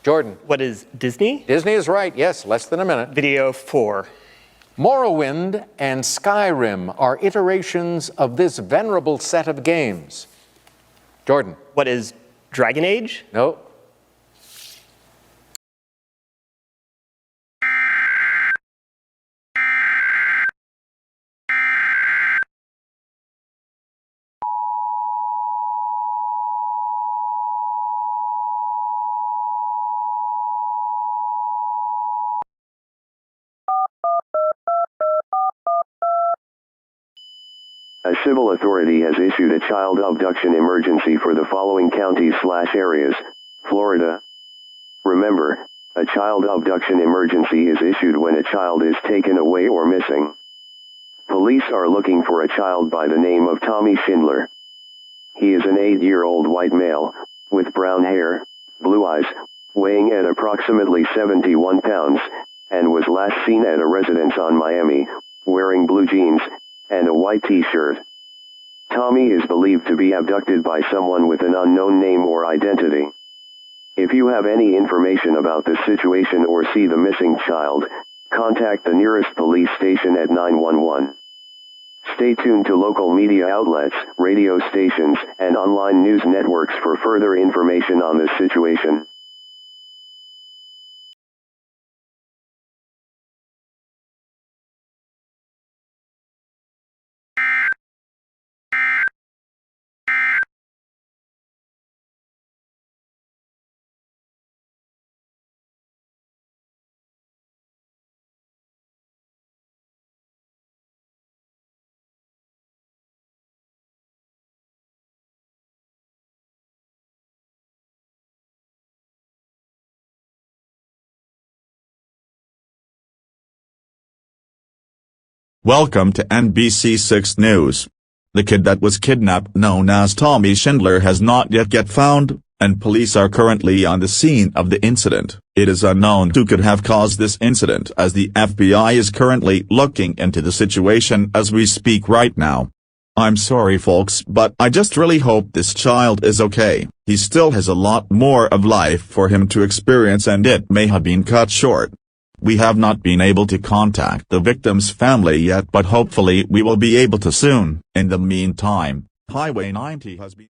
Jordan. What is Disney? Disney is right. Yes, less than a minute. Video 4. Morrowind and Skyrim are iterations of this venerable set of games. Jordan. What is Dragon Age? No. A civil authority has issued a child abduction emergency for the following counties/areas, Florida. Remember, a child abduction emergency is issued when a child is taken away or missing. Police are looking for a child by the name of Tommy Schindler. He is an 8-year-old white male, with brown hair, blue eyes, weighing at approximately 71 pounds, and was last seen at a residence on Miami, wearing blue jeans and a white t-shirt. Tommy is believed to be abducted by someone with an unknown name or identity. If you have any information about this situation or see the missing child, contact the nearest police station at 911. Stay tuned to local media outlets, radio stations, and online news networks for further information on this situation. Welcome to NBC6 News. The kid that was kidnapped, known as Tommy Schindler, has not yet found, and police are currently on the scene of the incident. It is unknown who could have caused this incident, as the FBI is currently looking into the situation as we speak right now. I'm sorry folks, but I just really hope this child is okay. He still has a lot more of life for him to experience, and it may have been cut short. We have not been able to contact the victim's family yet, but hopefully we will be able to soon. In the meantime, Highway 90 has been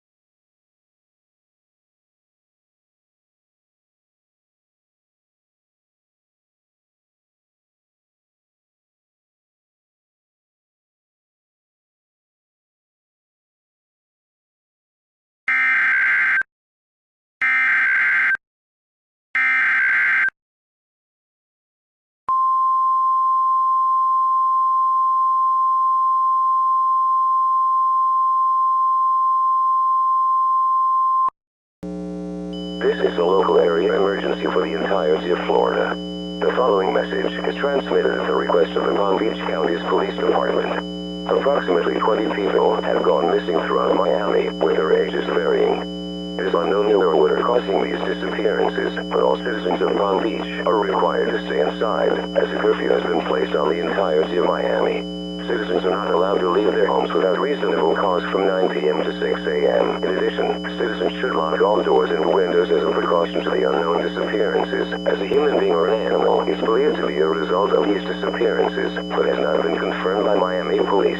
This is a local area emergency for the entirety of Florida. The following message is transmitted at the request of the Palm Beach County's Police Department. Approximately 20 people have gone missing throughout Miami, with their ages varying. It is unknown who or what are causing these disappearances, but all citizens of Palm Beach are required to stay inside, as a curfew has been placed on the entirety of Miami. Citizens are not allowed to leave their homes without reasonable cause from 9 p.m. to 6 a.m. In addition, citizens should lock all doors and windows as a precaution to the unknown disappearances, as a human being or an animal is believed to be a result of these disappearances, but has not been confirmed by Miami police.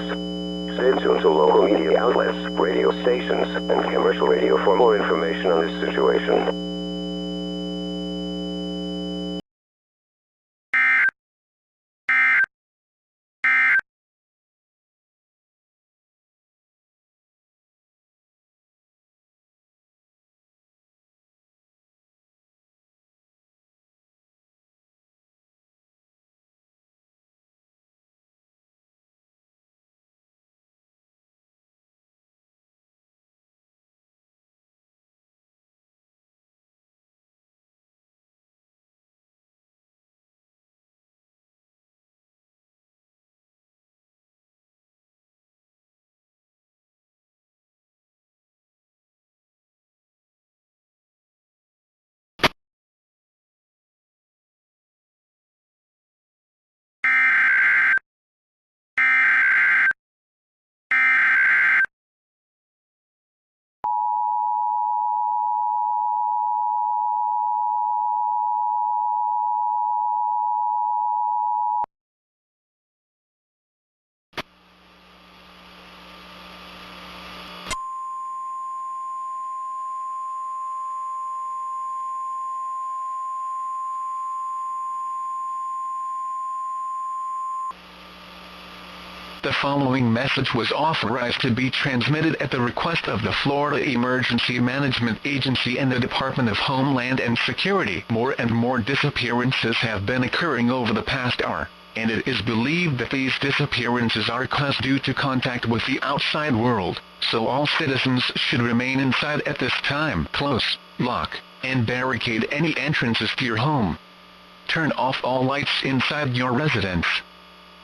Stay tuned to local media outlets, radio stations, and commercial radio for more information on this situation. The following message was authorized to be transmitted at the request of the Florida Emergency Management Agency and the Department of Homeland and Security. More and more disappearances have been occurring over the past hour, and it is believed that these disappearances are caused due to contact with the outside world, so all citizens should remain inside at this time. Close, lock, and barricade any entrances to your home. Turn off all lights inside your residence.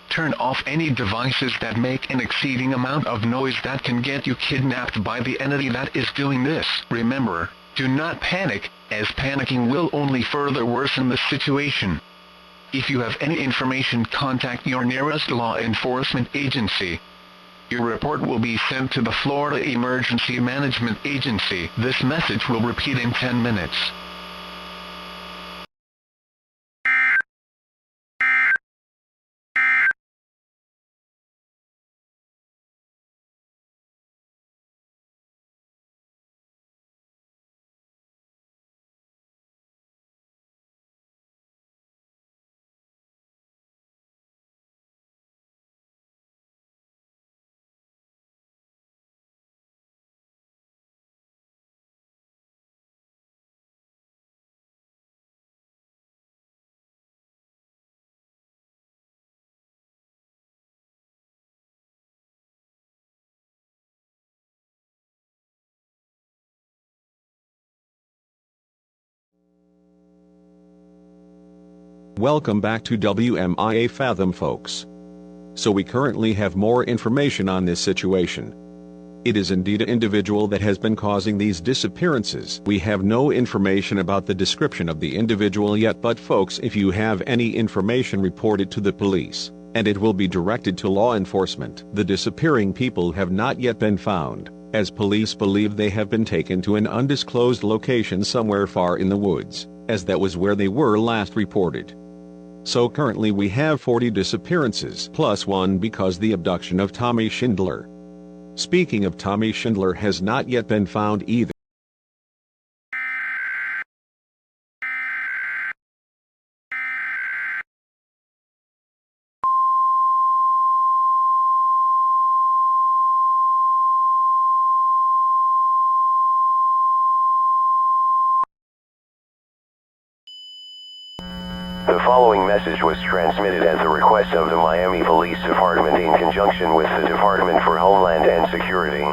Turn off any devices that make an exceeding amount of noise that can get you kidnapped by the entity that is doing this. Remember, do not panic, as panicking will only further worsen the situation. If you have any information, contact your nearest law enforcement agency. Your report will be sent to the Florida Emergency Management Agency. This message will repeat in 10 minutes. Welcome back to WMIA Fathom, folks. So we currently have more information on this situation. It is indeed an individual that has been causing these disappearances. We have no information about the description of the individual yet, but folks, if you have any information, report it to the police, and it will be directed to law enforcement. The disappearing people have not yet been found, as police believe they have been taken to an undisclosed location somewhere far in the woods, as that was where they were last reported. So currently we have 40 disappearances, plus one because the abduction of Tommy Schindler. Speaking of Tommy Schindler has not yet been found either. The following message was transmitted at the request of the Miami Police Department in conjunction with the Department for Homeland and Security.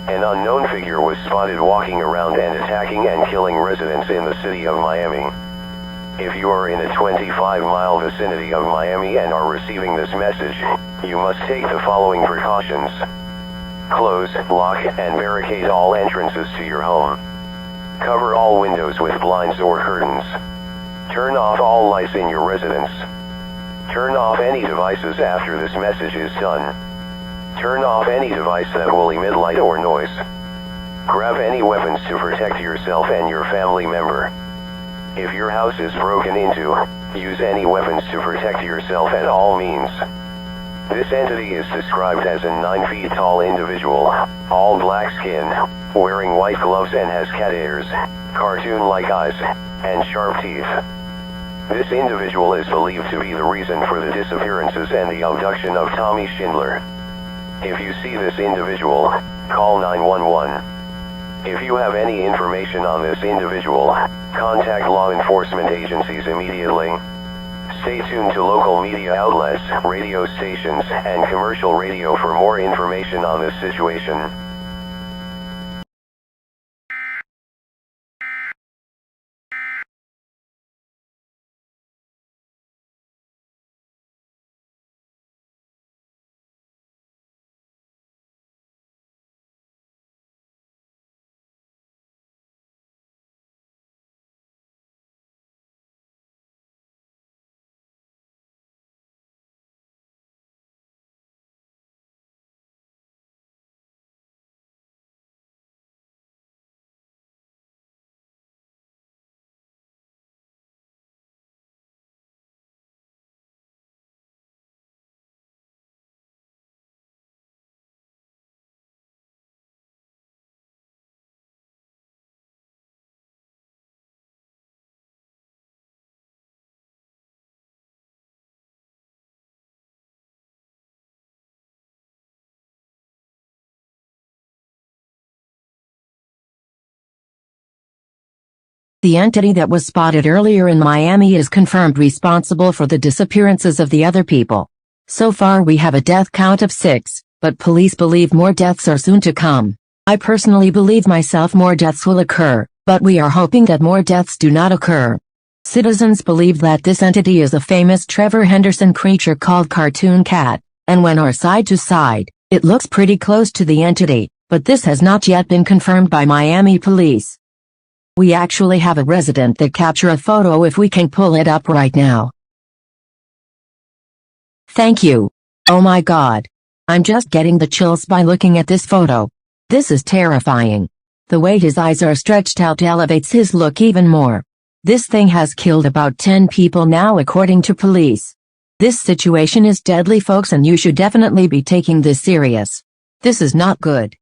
An unknown figure was spotted walking around and attacking and killing residents in the city of Miami. If you are in a 25-mile vicinity of Miami and are receiving this message, you must take the following precautions. Close, lock, and barricade all entrances to your home. Cover all windows with blinds or curtains. Turn off all lights in your residence. Turn off any devices after this message is done. Turn off any device that will emit light or noise. Grab any weapons to protect yourself and your family member. If your house is broken into, use any weapons to protect yourself at all means. This entity is described as a 9 feet tall individual, all black skin, wearing white gloves and has cat ears, cartoon-like eyes, and sharp teeth. This individual is believed to be the reason for the disappearances and the abduction of Tommy Schindler. If you see this individual, call 911. If you have any information on this individual, contact law enforcement agencies immediately. Stay tuned to local media outlets, radio stations, and commercial radio for more information on this situation. The entity that was spotted earlier in Miami is confirmed responsible for the disappearances of the other people. So far we have a death count of 6, but police believe more deaths are soon to come. I personally believe myself more deaths will occur, but we are hoping that more deaths do not occur. Citizens believe that this entity is a famous Trevor Henderson creature called Cartoon Cat, and when are side to side, it looks pretty close to the entity, but this has not yet been confirmed by Miami police. We actually have a resident that capture a photo if we can pull it up right now. Thank you. Oh my God. I'm just getting the chills by looking at this photo. This is terrifying. The way his eyes are stretched out elevates his look even more. This thing has killed about 10 people now according to police. This situation is deadly, folks, and you should definitely be taking this serious. This is not good.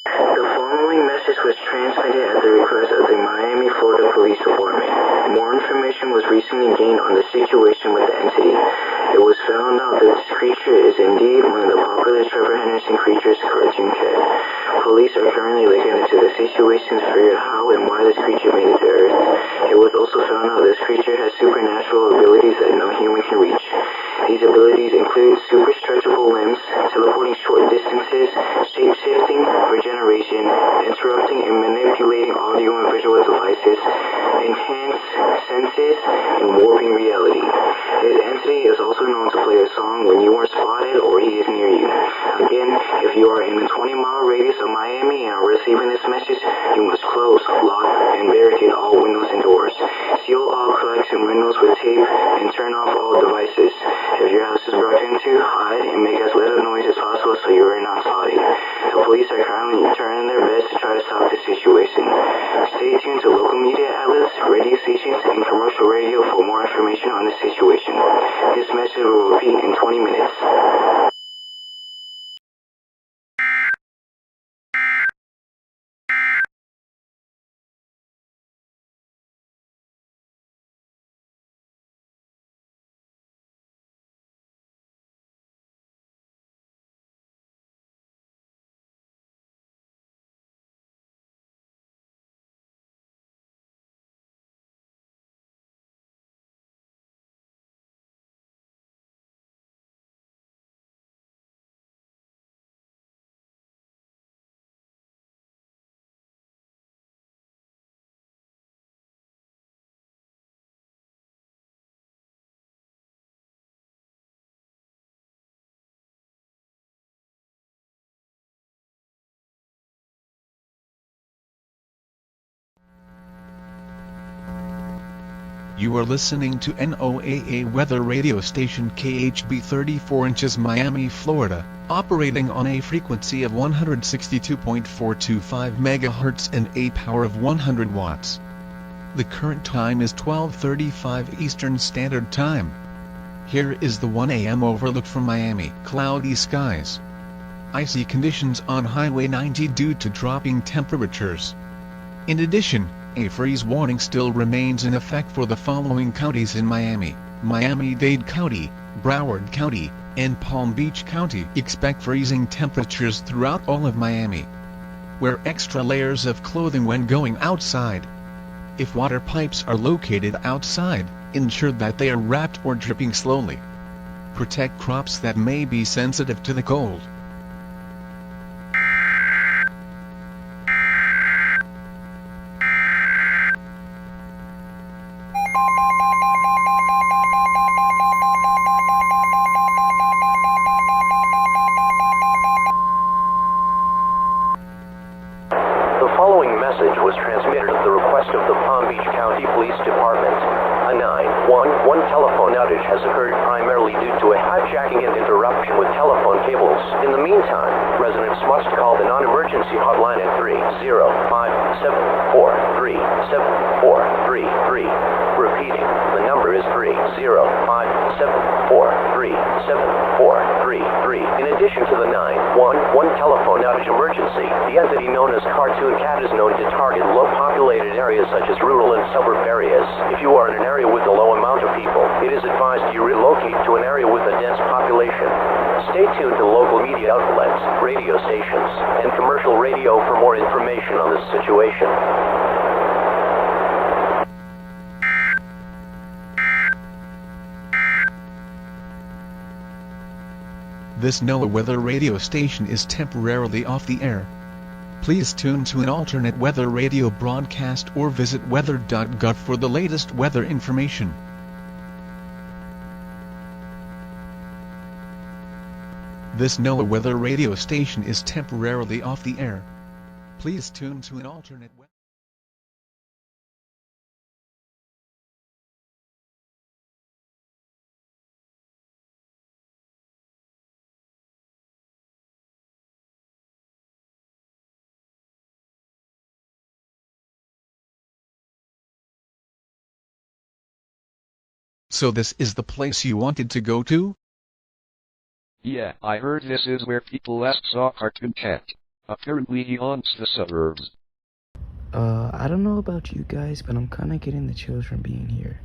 The following message was transmitted at the request of the Miami, Florida Police Department. More information was recently gained on the situation with the entity. It was found out that this creature is indeed one of the popular Trevor Henderson creatures, Cartoon Cat. Police are currently looking into the situation to figure out how and why this creature made it to Earth. It was also found out this creature has supernatural abilities that no human can reach. These abilities include super stretchable limbs, teleporting short distances, shape-shifting, regeneration, interrupting and manipulating audio and visual devices, enhanced senses, and warping reality. His entity is also known to play a song when you are spotted or he is near you. Again, if you are in a 20-mile radius of Miami and are receiving this message, you must close, lock, and barricade all windows and doors. Seal all cracks and windows with tape and turn off all devices. If your house is broken into, hide and make as little noise as possible so you are not spotted. The police are currently trying their best to try to stop the situation. Stay tuned to local media outlets, radio stations, and commercial radio for more information on the situation. This message will repeat in 20 minutes. You are listening to NOAA weather radio station KHB 34 inches Miami, Florida, operating on a frequency of 162.425 MHz and a power of 100 watts. The current time is 12:35 Eastern Standard Time. Here is the 1 a.m. overlook from Miami. Cloudy skies. Icy conditions on Highway 90 due to dropping temperatures. In addition, a freeze warning still remains in effect for the following counties in Miami: Miami-Dade County, Broward County, and Palm Beach County. Expect freezing temperatures throughout all of Miami. Wear extra layers of clothing when going outside. If water pipes are located outside, ensure that they are wrapped or dripping slowly. Protect crops that may be sensitive to the cold. The following message was transmitted at the request of the Palm Beach County Police Department. A 911 telephone outage has occurred primarily due to a hijacking and interruption with telephone cables. In the meantime, Residents must call the non-emergency hotline at 30574337433. Repeating, the number is 30574337433. In addition to the 911 telephone outage emergency, the entity known as Cartoon Cat is known to target low-populated areas such as rural and suburb areas. If you are in an area with a low amount of people, it is advised you relocate to an area with a dense population. Stay tuned to local media outlets, radio stations, and commercial radio for more information on this situation. This NOAA weather radio station is temporarily off the air. Please tune to an alternate weather radio broadcast or visit weather.gov for the latest weather information. This NOAA weather radio station is temporarily off the air. Please tune to an alternate weather. So this is the place you wanted to go to? Yeah, I heard this is where people last saw Cartoon Cat. Apparently he haunts the suburbs. I don't know about you guys, but I'm kinda getting the chills from being here.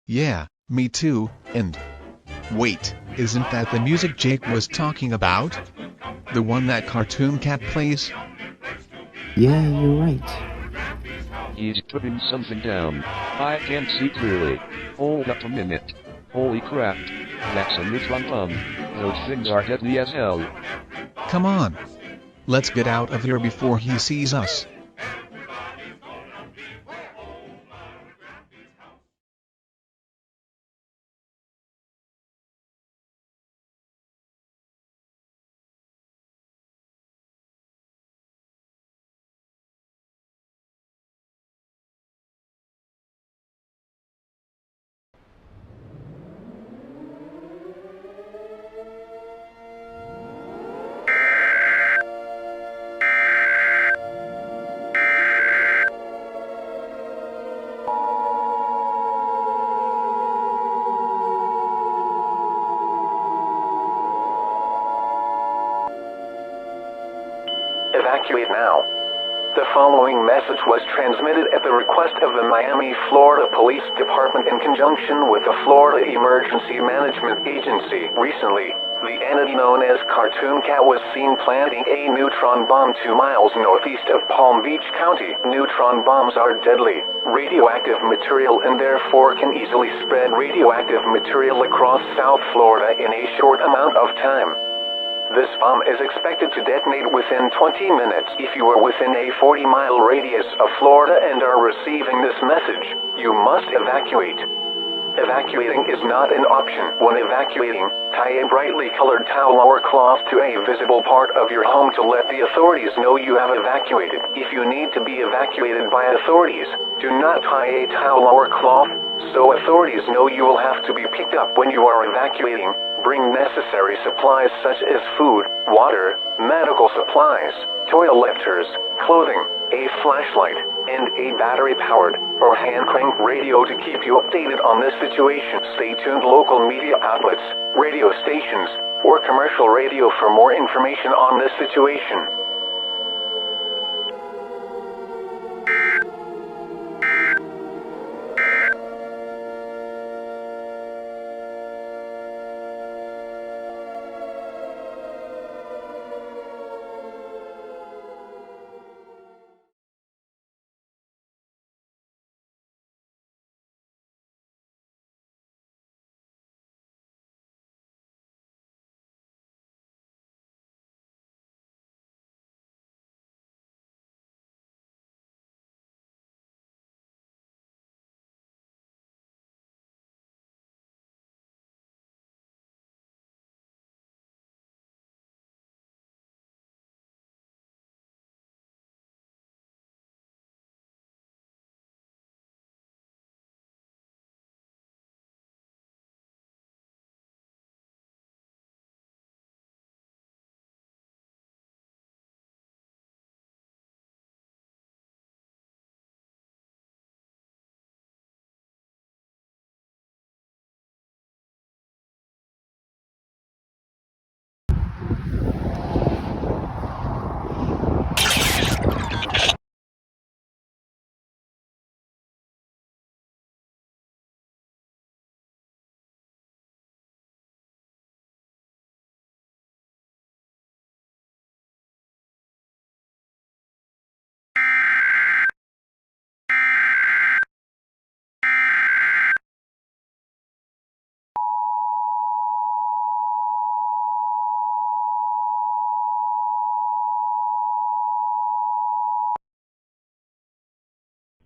Yeah, me too, and... Wait, isn't that the music Jake was talking about? The one that Cartoon Cat plays? Yeah, you're right. He's putting something down. I can't see clearly. Hold up a minute. Holy crap. That's a Neutron bomb. Those things are deadly as hell. Come on. Let's get out of here before he sees us. Evacuate now. The following message was transmitted at the request of the Miami, Florida Police Department in conjunction with the Florida Emergency Management Agency. Recently, the entity known as Cartoon Cat was seen planting a neutron bomb 2 miles northeast of Palm Beach County. Neutron bombs are deadly, radioactive material and therefore can easily spread radioactive material across South Florida in a short amount of time. This bomb is expected to detonate within 20 minutes. If you are within a 40-mile radius of Florida and are receiving this message, you must evacuate. Evacuating is not an option. When evacuating, tie a brightly colored towel or cloth to a visible part of your home to let the authorities know you have evacuated. If you need to be evacuated by authorities, do not tie a towel or cloth, so authorities know you will have to be picked up when you are evacuating. Bring necessary supplies such as food, water, medical supplies, toiletries, clothing, a flashlight, and a battery-powered or hand-cranked radio to keep you updated on this situation. Stay tuned to local media outlets, radio stations, or commercial radio for more information on this situation.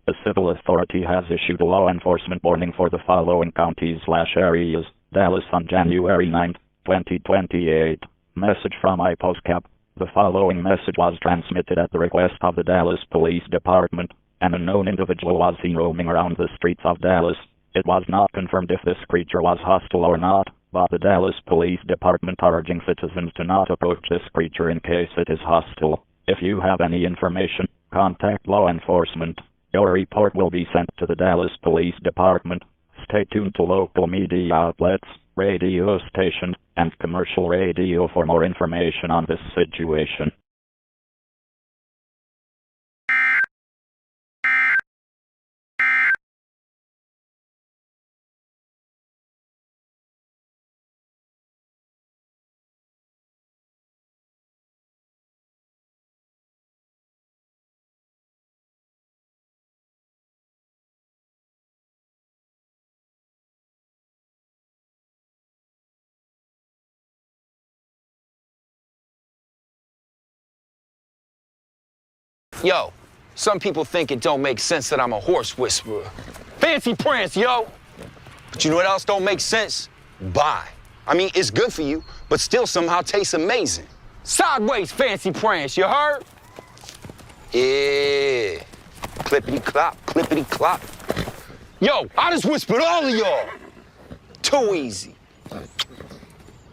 A civil authority has issued a law enforcement warning for the following counties/areas. Dallas on January 9, 2028. Message from iPostcap. The following message was transmitted at the request of the Dallas Police Department. An unknown individual was seen roaming around the streets of Dallas. It was not confirmed if this creature was hostile or not, but the Dallas Police Department are urging citizens to not approach this creature in case it is hostile. If you have any information, contact law enforcement. Your report will be sent to the Dallas Police Department. Stay tuned to local media outlets, radio stations, and commercial radio for more information on this situation. Yo, some people think it don't make sense that I'm a horse whisperer. Fancy prance, yo! But you know what else don't make sense? Bye. I mean, it's good for you, but still somehow tastes amazing. Sideways fancy prance, you heard? Yeah. Clippity-clop, clippity-clop. Yo, I just whispered all of y'all. Too easy.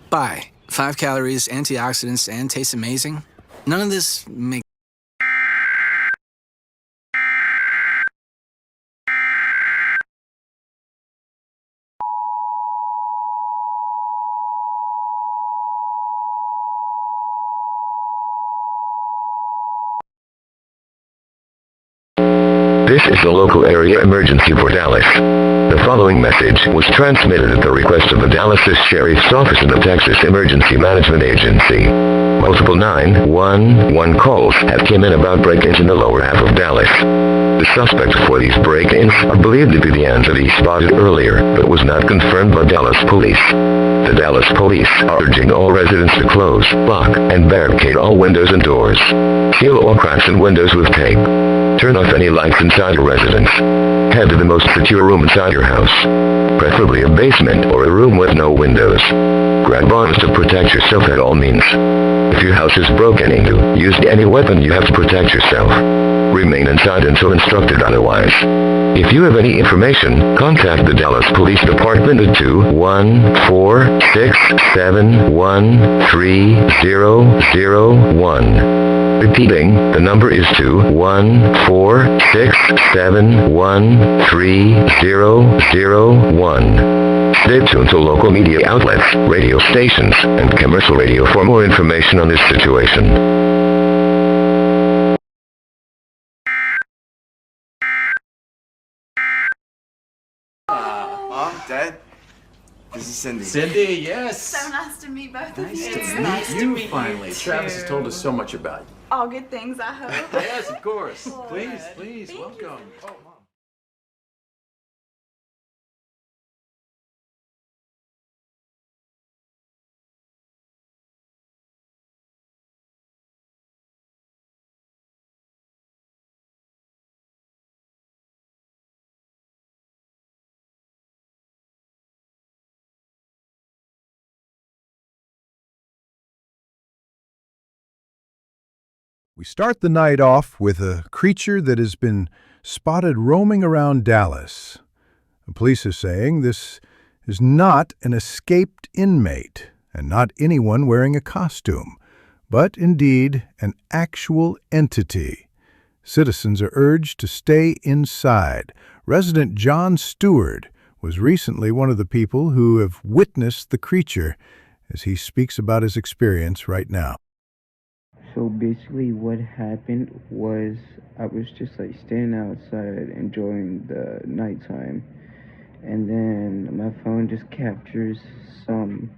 Bye. 5 calories, antioxidants, and tastes amazing. None of this makes This is the local area emergency for Dallas. The following message was transmitted at the request of the Dallas Sheriff's Office and the Texas Emergency Management Agency. Multiple 911 calls have come in about break-ins in the lower half of Dallas. The suspects for these break-ins are believed to be the entity spotted earlier, but was not confirmed by Dallas police. The Dallas police are urging all residents to close, lock, and barricade all windows and doors. Seal all cracks in windows with tape. Turn off any lights inside your residence. Head to the most secure room inside your house, preferably a basement or a room with no windows. Grab arms to protect yourself at all means. If your house is broken into, use any weapon you have to protect yourself. Remain inside until instructed otherwise. If you have any information, contact the Dallas Police Department at 214-671-3001. Repeating, the number is 214-671-3001. Stay tuned to local media outlets, radio stations, and commercial radio for more information on this situation. Mom, Dad, this is Cindy. Cindy, yes. So nice to meet both of you. It's nice to meet you finally. Travis has told us so much about you. All good things, I hope. Yes, of course. Good. Please, Thank welcome. you. Oh, Mom. We start the night off with a creature that has been spotted roaming around Dallas. The police are saying this is not an escaped inmate and not anyone wearing a costume, but indeed an actual entity. Citizens are urged to stay inside. Resident John Stewart was recently one of the people who have witnessed the creature as he speaks about his experience right now. So basically what happened was I was just like standing outside enjoying the nighttime, and then my phone just captures some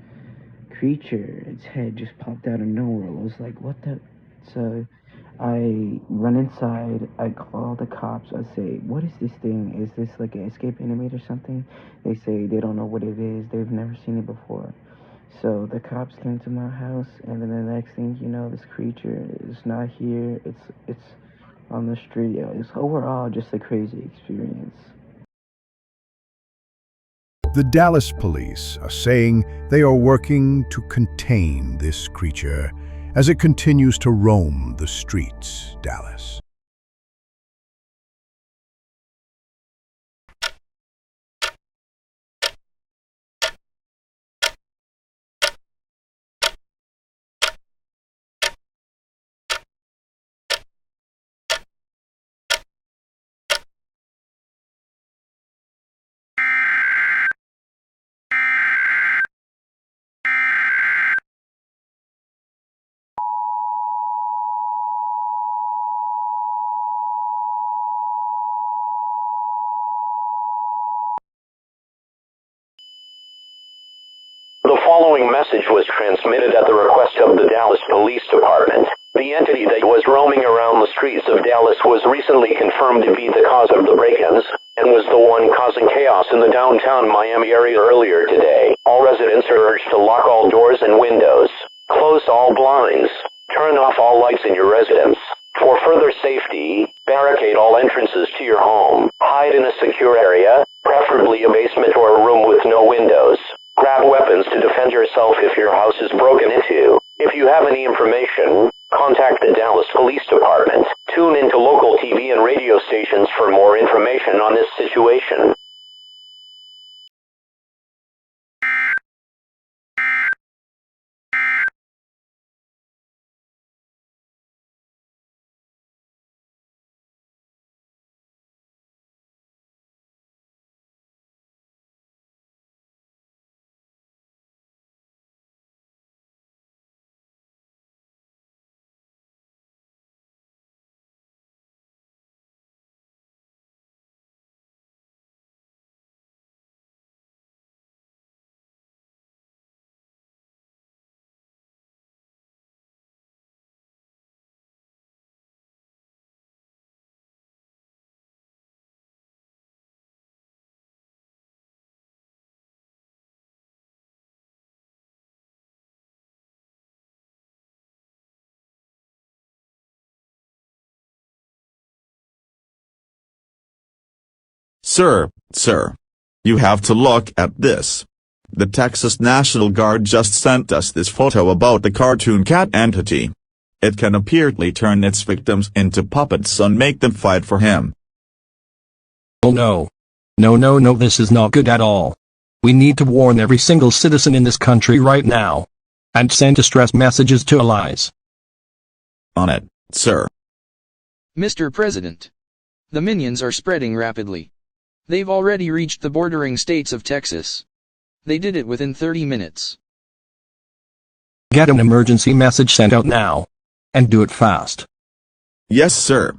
creature. Its head just popped out of nowhere. I was like, what the? So I run inside, I call the cops, I say, what is this thing? Is this like an escape inmate or something? They say they don't know what it is, they've never seen it before. So the cops came to my house, and then the next thing you know, this creature is not here. It's on the street. It was overall just a crazy experience. The Dallas police are saying they are working to contain this creature as it continues to roam the streets, Dallas. The following message was transmitted at the request of the Dallas Police Department. The entity that was roaming around the streets of Dallas was recently confirmed to be the cause of the break-ins, and was the one causing chaos in the downtown Miami area earlier today. All residents are urged to lock all doors and windows, close all blinds, turn off all lights in your residence. For further safety, barricade all entrances to your home. Hide in a secure area, preferably a basement or a room with no windows. Grab weapons to defend yourself if your house is broken into. If you have any information, contact the Dallas Police Department. Tune into local TV and radio stations for more information on this situation. Sir, you have to look at this. The Texas National Guard just sent us this photo about the cartoon cat entity. It can apparently turn its victims into puppets and make them fight for him. Oh no. No, this is not good at all. We need to warn every single citizen in this country right now. And send distress messages to allies. On it, sir. Mr. President. The minions are spreading rapidly. They've already reached the bordering states of Texas. They did it within 30 minutes. Get an emergency message sent out now. And do it fast. Yes, sir.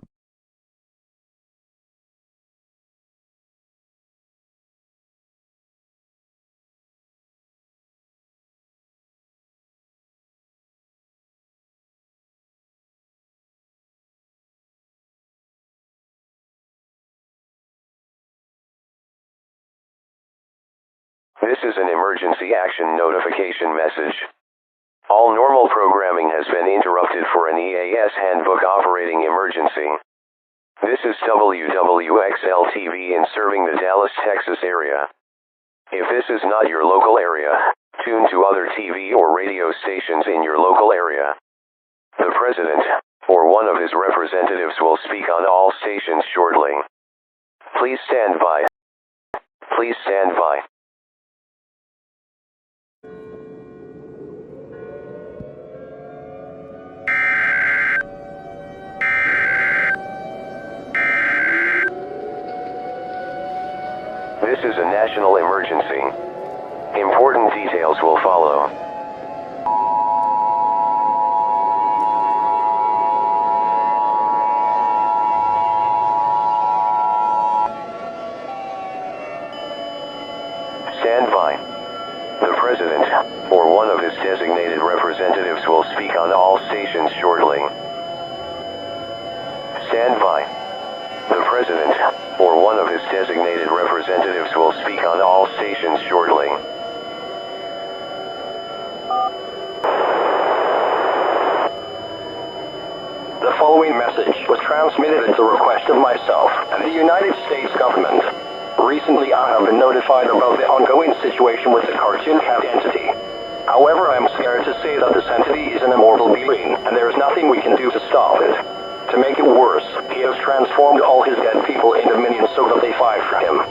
This is an emergency action notification message. All normal programming has been interrupted for an EAS handbook operating emergency. This is WWXL-TV in serving the Dallas, Texas area. If this is not your local area, tune to other TV or radio stations in your local area. The President, or one of his representatives, will speak on all stations shortly. Please stand by. Please stand by. This is a national emergency. Important details will follow. Stand by. The President, or one of his designated representatives, will speak on all stations shortly. Stand by. The President, or one of his designated representatives, will speak on all stations shortly. The following message was transmitted at the request of myself and the United States government. Recently I have been notified about the ongoing situation with the cartoon cat entity. However, I am scared to say that this entity is an immortal being, and there is nothing we can do to stop it. To make it worse, he has transformed all his dead people into minions so that they fight for him.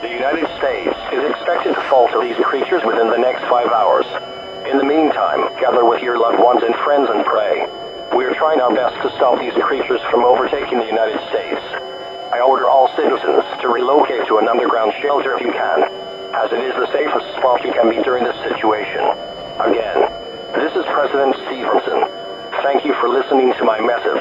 The United States is expected to fall to these creatures within the next 5 hours. In the meantime, gather with your loved ones and friends and pray. We are trying our best to stop these creatures from overtaking the United States. I order all citizens to relocate to an underground shelter if you can, as it is the safest spot you can be during this situation. Again, this is President Stevenson. Thank you for listening to my message.